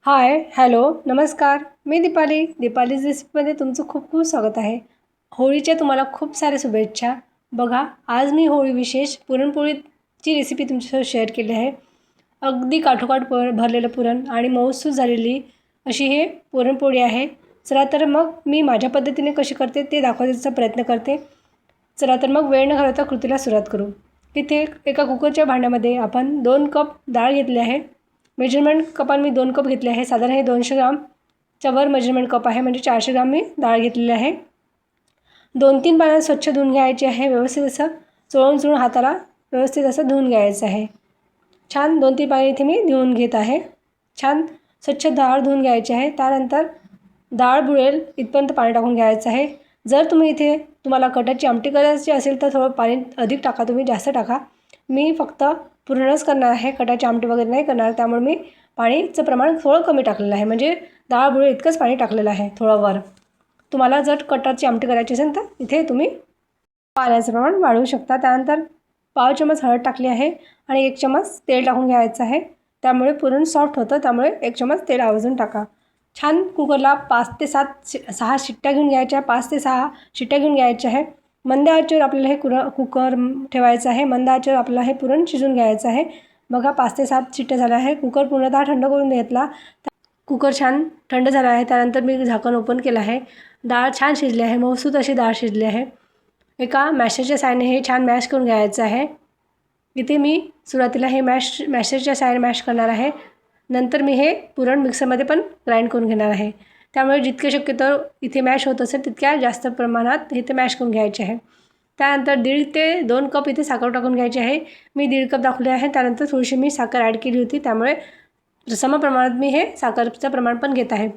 हाय, hello, नमस्कार. मी दीपालीज रेसिपीमध्ये तुमचं खूप खूप स्वागत आहे. होळीच्या तुम्हाला खूप साऱ्या शुभेच्छा. बघा, आज मी होळी विशेष पुरणपोळीची रेसिपी तुमच्यासोबत शेअर केली आहे. अगदी काठोकाठ भरलेलं पुरण आणि मऊसूत झालेली अशी हे पुरणपोळी आहे. चला तर मग मी माझ्या पद्धतीने कशी करते ते दाखवण्याचा प्रयत्न करते. चला तर मग वेळ न घालवता कृतीला सुरुवात करू. इथे एका कुकरच्या भांड्यामध्ये आपण 2 कप डाळ घेतली आहे. मेजरमेंट कपाने मी 2 कप घेतले आहे. साधारण हे 200 ग्रामच्या वर मेजरमेंट कप आहे, म्हणजे 400 ग्राम मी डाळ घेतलेली आहे. 2-3 पाण्यात स्वच्छ धुवून घ्यायचे आहे. व्यवस्थित असं चोळून हाताला व्यवस्थित असं धुवून घ्यायचं आहे. छान 2-3 पाणी इथे मी धुवून घेत आहे. छान स्वच्छ डाळ धुवून घ्यायची आहे. त्यानंतर डाळ बुडेल इथपर्यंत पाणी टाकून घ्यायचं आहे. जर तुम्हाला कटाची आमटी करायची असेल तर थोडं पाणी अधिक टाका, तुम्ही जास्त टाका. मी फक्त पुरणच करणार आहे, कटाची आमटी वगैरे नाही करणार, त्यामुळे मी पाणीचं प्रमाण थोडं कमी टाकलेलं आहे, म्हणजे डाळ बुडेल इतकंच पाणी टाकलेलं आहे थोडं वर. तुम्हाला जर कटाची आमटी करायची असेल तर इथे तुम्ही पाण्याचं प्रमाण वाढवू शकता. त्यानंतर पाव चमच हळद टाकली आहे आणि 1 चमच तेल टाकून घ्यायचं आहे. त्यामुळे पुरण सॉफ्ट होतं, त्यामुळे 1 चमच तेल आवर्जून टाका. छान कुकरला 5 ते 6 शिट्ट्या घेऊन घ्यायच्या. 5 ते 6 शिट्ट्या घेऊन घ्यायच्या आहे. मंद आचेवर आपल्याला हे कुकर ठेवायचं आहे. मंद आचेवर आपल्याला हे पुरण शिजून घ्यायचं आहे. बघा, 5 ते 7 शिट्ट्या झाल्या आहे. कुकर पूर्णतः थंड करून घेतला. कुकर छान थंड झाला आहे. त्यानंतर मी झाकण ओपन केलं आहे. डाळ छान शिजली आहे, मऊसूत अशी डाळ शिजली आहे. एका मॅशरच्या साहाय्याने हे छान मॅश करून घ्यायचं आहे. इथे मी सुरुवातीला हे मॅशरच्या साहाय्याने मॅश करणार आहे. नंतर मी हे पुरण मिक्सरमध्ये पण ग्राइंड करून घेणार आहे. त्यामुळे जितके शक्यतो इथे मॅश होत असेल तितक्या जास्त प्रमाणात इथे मॅश करून घ्यायचे आहे. त्यानंतर 1.5 ते 2 कप इथे साखर टाकून घ्यायची आहे. मी 1.5 कप दाखवले आहे. त्यानंतर थोडीशी मी साखर ॲड केली होती, त्यामुळे समप्रमाणात मी हे साखरचं प्रमाण पण घेत आहे.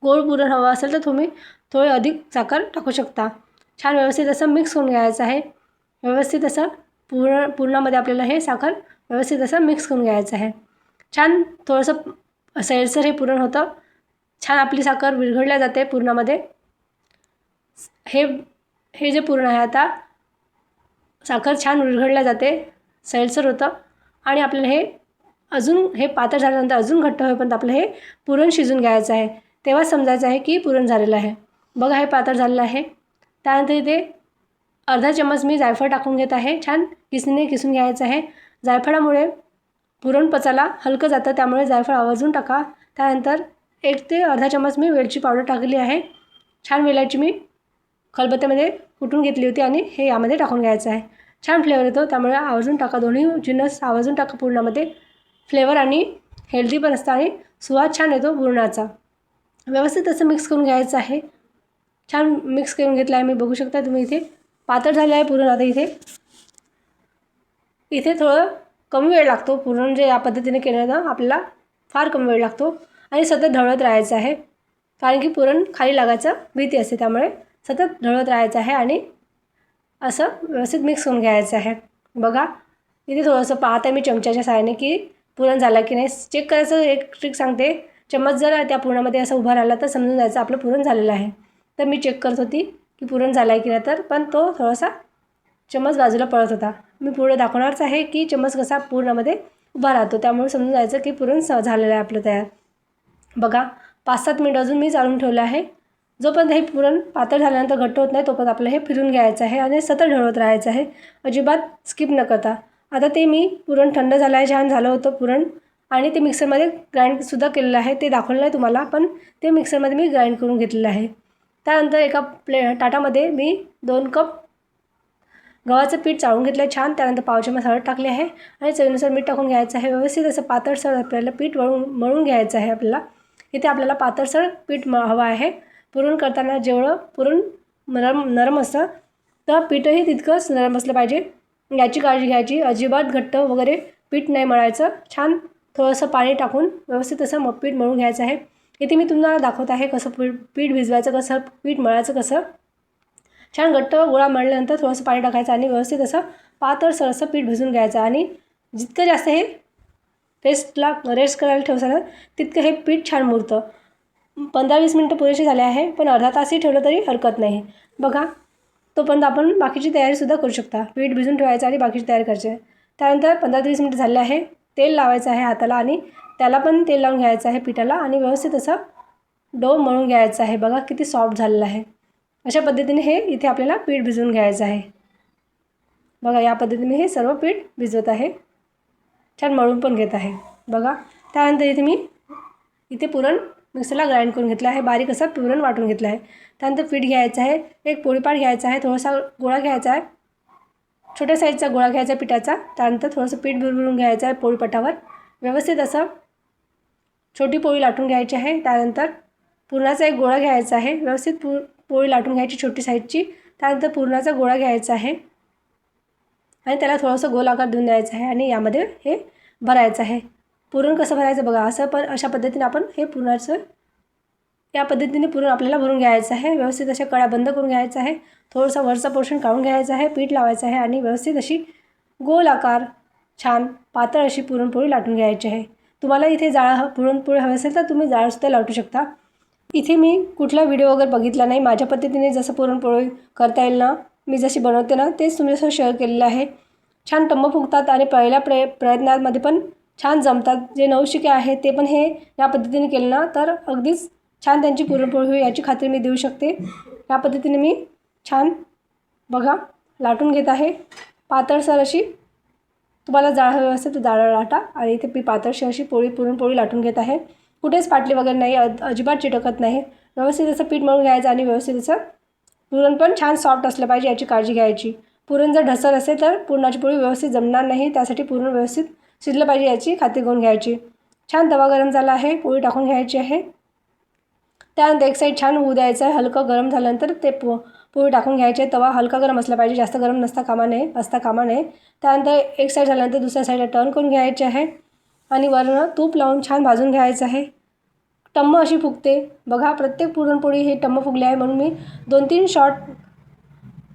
गोड पुरण हवं असेल तर तुम्ही थोडी अधिक साखर टाकू शकता. छान व्यवस्थित असं मिक्स करून घ्यायचं आहे. व्यवस्थित असं पुरणामध्ये आपल्याला हे साखर व्यवस्थित असं मिक्स करून घ्यायचं आहे. छान थोडंसं सैलसर हे पुरण होतं. छान आपली साखर विरघळल्या जाते पुरणामध्ये. हे जे पुरण आहे, आता साखर छान विरघळल्या जाते, सैलसर होतं आणि आपल्याला हे पातळ झाल्यानंतर अजून घट्ट होईपर्यंत आपलं हे पुरण शिजून घ्यायचं आहे. तेव्हा समजायचं आहे की पुरण झालेलं आहे. बघा, हे पातळ झालेलं आहे. त्यानंतर इथे अर्धा चमच मी जायफळ टाकून घेत आहे. छान किसणीने किसून घ्यायचं आहे. जायफळामुळे पुरण पचायला हलकं जातं, त्यामुळे जायफळ आवर्जून टाका. त्यानंतर 1 ते अर्धा चमच मी वेलची पावडर टाकली आहे. छान वेलायची मी खलबत्त्यामध्ये कुटून घेतली होती आणि हे यामध्ये टाकून घ्यायचं आहे. छान फ्लेवर येतो, त्यामुळे आवर्जून टाका. दोन्ही जिन्नस आवर्जून टाका पुरणामध्ये. फ्लेवर आणि हेल्दी पण असतं आणि सुवाद छान येतो पुरणाचा. व्यवस्थित असं मिक्स करून घ्यायचं आहे. छान मिक्स करून घेतलं आहे मी, बघू शकता तुम्ही. इथे पातळ झालं आहे पुरण. आता इथे थोडं कमी वेळ लागतो. पुरण जे या पद्धतीने केलं ना, आपल्याला फार कमी वेळ लागतो आणि सतत ढवळत राहायचं आहे, कारण की पुरण खाली लागायचं भीती असते. त्यामुळे सतत ढवळत राहायचं आहे आणि असं व्यवस्थित मिक्स करून घ्यायचं आहे. बघा, इथे थोडंसं पाहते मी चमच्याच्या साहाय्याने की पुरण झालं की नाही. चेक करायचं एक ट्रिक सांगते. चम्मच जर त्या पुरणामध्ये असं उभा राहिला तर समजून जायचं आपलं पुरण झालेलं आहे. तर मी चेक करत होती की पुरण झालं आहे की नाही, तर पण तो थोडासा चम्मच बाजूला पळत होता. मी पुढे दाखवणारच आहे की चम्मच कसा पुरणामध्ये उभा राहतो, त्यामुळे समजून जायचं की पुरण झालेलं आहे आपलं तयार. बघा, 5-7 मिनिट अजून मी चालून ठेवलं आहे. जोपर्यंत हे पुरण पातळ झाल्यानंतर घट्ट होत नाही तोपर्यंत आपलं हे फिरून घ्यायचं आहे आणि सतत ढवळत राहायचं आहे, अजिबात स्किप न करता. आता ते मी पुरण थंड झालं आहे, छान झालं होतं पुरण, आणि ते मिक्सरमध्ये ग्राइंडसुद्धा केलेलं आहे. ते दाखवलं नाही तुम्हाला, पण ते मिक्सरमध्ये मी ग्राइंड करून घेतलेलं आहे. त्यानंतर एका ताटामध्ये मी 2 कप गव्हाचं पीठ चाळून घेतलं आहे छान. त्यानंतर पाव चमच हळद टाकली आहे आणि चवीनुसार मीठ टाकून घ्यायचं आहे. व्यवस्थित असं पातळसर आपल्याला पीठ मळून घ्यायचं आहे. इथे आपल्याला पातळसर पीठ हवं आहे. पुरण करताना जेवढं पुरण नरम असतं तर पीठही तितकंच नरम असलं पाहिजे, याची काळजी घ्यायची. अजिबात घट्ट वगैरे पीठ नाही मळायचं. छान थोडंसं पाणी टाकून व्यवस्थित असं पीठ मळून घ्यायचं आहे. इथे मी तुम्हाला दाखवत आहे कसं पीठ भिजवायचं, कसं पीठ मळायचं कसं. छान घट्ट गोळा मळल्यानंतर थोडंसं पाणी टाकायचं आणि व्यवस्थित असं पातळसर असं पीठ भिजून घ्यायचं. आणि जितकं जास्त हे रेस्ट करायला ठेवसाल तितकं हे पीठ छान मुरतं. 15-20 मिनटं पुरेसे झाले आहे, पण अर्धा तासही ठेवलं तरी हरकत नाही. बघा, तोपर्यंत आपण बाकीची तयारीसुद्धा करू शकता. पीठ भिजून ठेवायचं आणि बाकीची तयारी करायची आहे. त्यानंतर 15-20 मिनटं झाले आहे. तेल लावायचं आहे हाताला आणि त्याला पण तेल लावून घ्यायचं आहे पिठाला आणि व्यवस्थित असं डो मळून घ्यायचं आहे. बघा किती सॉफ्ट झालेलं आहे. अशा पद्धतीने हे इथे आपल्याला पीठ भिजवून घ्यायचं आहे. बघा या पद्धतीने हे सर्व पीठ भिजवत आहे. छान मळून पण घेत आहे. बघा त्यानंतर इथे पुरण मिक्सरला ग्राइंड करून घेतलं आहे. बारीक असं पुरण वाटून घेतलं आहे. त्यानंतर पीठ घ्यायचं आहे. एक पोळीपाट घ्यायचा आहे. थोडासा गोळा घ्यायचा आहे. छोट्या साईजचा गोळा घ्यायचा पिठाचा. त्यानंतर थोडंसं पीठ भरून घ्यायचं आहे पोळीपाटावर. व्यवस्थित असं छोटी पोळी लाटून घ्यायची आहे. त्यानंतर पुरणाचा एक गोळा घ्यायचा आहे. व्यवस्थित पोळी लाटून घ्यायची छोटी साईजची. त्यानंतर पुरणाचा गोळा घ्यायचा आहे आणि त्याला थोडंसं गोल आकार देऊन द्यायचं आहे आणि यामध्ये हे भरायचं आहे. पुरण कसं भरायचं बघा. अशा पद्धतीने आपण हे पुरणाचं या पद्धतीने पुरण आपल्याला भरून घ्यायचं आहे. व्यवस्थित अशा कड्या बंद करून घ्यायचं आहे. थोडंसं वरचा पोर्शन काढून घ्यायचं आहे. पीठ लावायचं आहे आणि व्यवस्थित अशी गोल आकार छान पातळ अशी पुरणपोळी लाटून घ्यायची आहे. तुम्हाला इथे पुरणपोळी हवी असेल तर तुम्ही जाळसुद्धा लाटू शकता. इथे मी कुठला व्हिडिओ वगैरे बघितला नाही. माझ्या पद्धतीने जसं पुरणपोळी करता येईल ना, मी जशी बनवते ना तेच तुमच्यासोबत शेअर केलेलं आहे. छान टम्म फुगतात आणि पहिल्या प्रयत्नामध्ये पण छान जमतात. जे नवशिके आहेत ते पण हे या पद्धतीने केलं ना तर अगदीच छान त्यांची पुरणपोळी होईल याची खात्री मी देऊ शकते. या पद्धतीने मी छान बघा लाटून घेत आहे. पातळसर अशी तुम्हाला जाळ हवी असेल तर जाळ लाटा आणि इथे मी पातळशी अशी पुरणपोळी लाटून घेत आहे. कुठेच फाटली वगैरे नाही. अजिबात चिटकत नाही. व्यवस्थित असं पीठ मळून घ्यायचं आणि व्यवस्थित असं पुरण पण छान सॉफ्ट असलं पाहिजे याची काळजी घ्यायची. पुरण जर ढसर असेल तर पुरणाची पोळी व्यवस्थित जमणार नाही. त्यासाठी पुरण व्यवस्थित शिजलं पाहिजे याची खात्री करून घ्यायची. छान तवा गरम झाला आहे. पोळी टाकून घ्यायची आहे. त्यानंतर एक साईड छान होऊ द्यायचं आहे. हलकं गरम झाल्यानंतर ते पोळी टाकून घ्यायची आहे. तवा हलका गरम असला पाहिजे. जास्त गरम असता कामा नये. त्यानंतर एक साईड झाल्यानंतर दुसऱ्या साईडला टर्न करून घ्यायचे आहे आणि वरून तूप लावून छान भाजून घ्यायचं आहे. टम्म अशी फुगते. बघा प्रत्येक पुरणपोळी हे टम्म फुगले आहे म्हणून मी 2-3 शॉट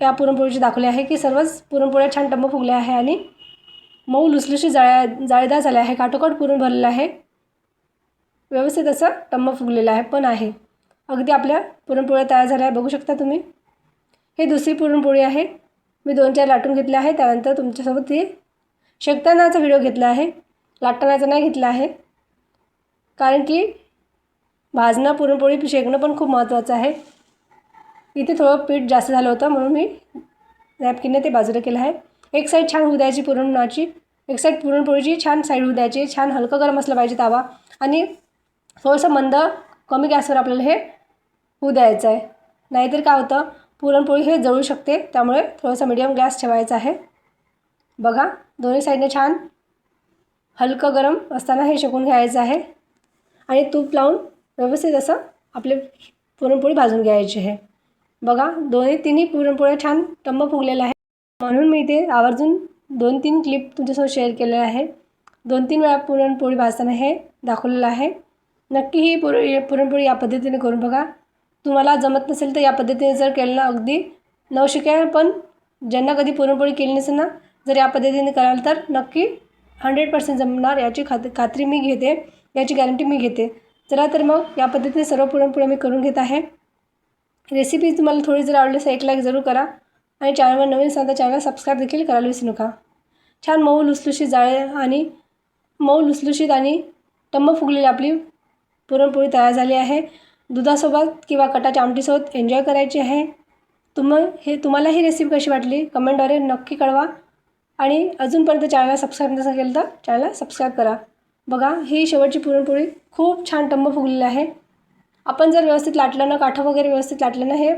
या पुरणपोळीचे दाखवले आहे की सर्वच पुरणपोळ्या छान टम्म फुगल्या आहे आणि मऊ लुसलुशी जाळीदार झाले आहे. काटोकाट पुरण भरलेलं आहे. व्यवस्थित असं टम्म फुगलेलं आहे पण आहे. अगदी आपल्या पुरणपोळ्या तयार झाल्या आहे. बघू शकता तुम्ही. हे दुसरी पुरणपोळी आहे. मी 2-4 लाटून घेतले आहे. त्यानंतर तुमच्यासोबत हे शेकतानाचा व्हिडिओ घेतला आहे. लाटतानाचा नाही घेतला आहे. कारण की भाजणं पुरणपोळी शेकणं पण खूप महत्त्वाचं आहे. इथे थोडं पीठ जास्त झालं होतं म्हणून मी नॅपकिनने ते बाजूला केलं आहे. एक साईड छान होऊ द्यायची पुरणाची. एक साईड पुरणपोळीची छान साईड होऊ द्यायची. छान हलकं गरम असलं पाहिजे तावा आणि थोडंसं मंद कमी गॅसवर आपल्याला हे होऊ द्यायचं आहे. नाहीतर काय होतं पुरणपोळी हे जळू शकते. त्यामुळे थोडंसं मीडियम गॅस ठेवायचा आहे. बघा दोन्ही साईडने छान हलकं गरम असताना हे शेकून घ्यायचं आहे आणि तूप लावून व्यवस्थित असं आपले पुरणपोळी भाजून घ्यायची आहे. बघा तिन्ही पुरणपोळ्या छान टम्म फुगलेल्या आहे. म्हणून मी इथे आवर्जून 2-3 क्लिप तुमच्यासोबत शेअर केलेल्या आहे. 2-3 वेळा पुरणपोळी भाजताना हे दाखवलेलं आहे. नक्की ही पुरणपोळी या पद्धतीने करून बघा. तुम्हाला जमत नसेल तर या पद्धतीने जर केलं ना अगदी नवशिक्या पण ज्यांना कधी पुरणपोळी केली नसेल ना जर या पद्धतीने कराल तर नक्की 100% जमणार याची खात्री मी घेते. याची गॅरंटी मी घेते. चला तर मग या पद्धतीने सर्व पुरणपोळ्या मी करून घेत आहे. रेसिपी तुम्हाला थोडी जर आवडली तर एक लाईक जरूर करा आणि चॅनलवर नवीन असाल तर चॅनल सबस्क्राईब देखील करायला विसरू नका. छान मऊ लुसलुशीत आणि टम्म फुगलेली आपली पुरणपोळी तयार झाली आहे. दुधासोबत किंवा कटाच्या आमटीसोबत एन्जॉय करायची आहे. तुम्हाला ही रेसिपी कशी वाटली कमेंटद्वारे नक्की कळवा आणि अजूनपर्यंत चॅनलला सबस्क्राईब नसेल केलं तर चॅनलला सबस्क्राईब करा. बघा ही शेवटची पुरणपोळी खूप छान टम्म फुगलेली आहे. आपण जर व्यवस्थित लाटलं ना काठं वगैरे व्यवस्थित लाटलं ना हे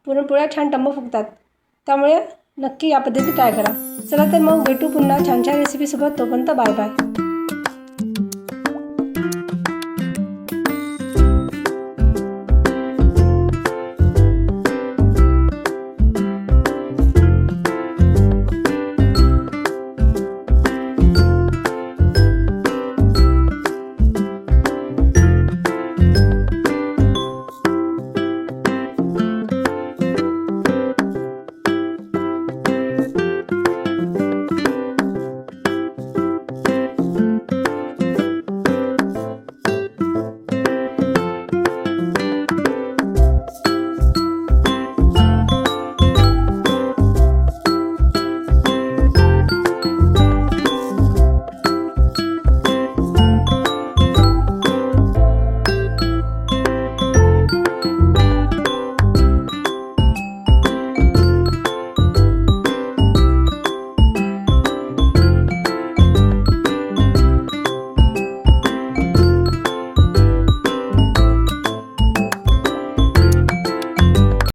पुरणपोळ्या छान टम्म फुगतात. त्यामुळे नक्की या पद्धतीने ट्राय करा. चला तर मग भेटू पुन्हा छान छान रेसिपीसोबत. तोपर्यंत बाय बाय.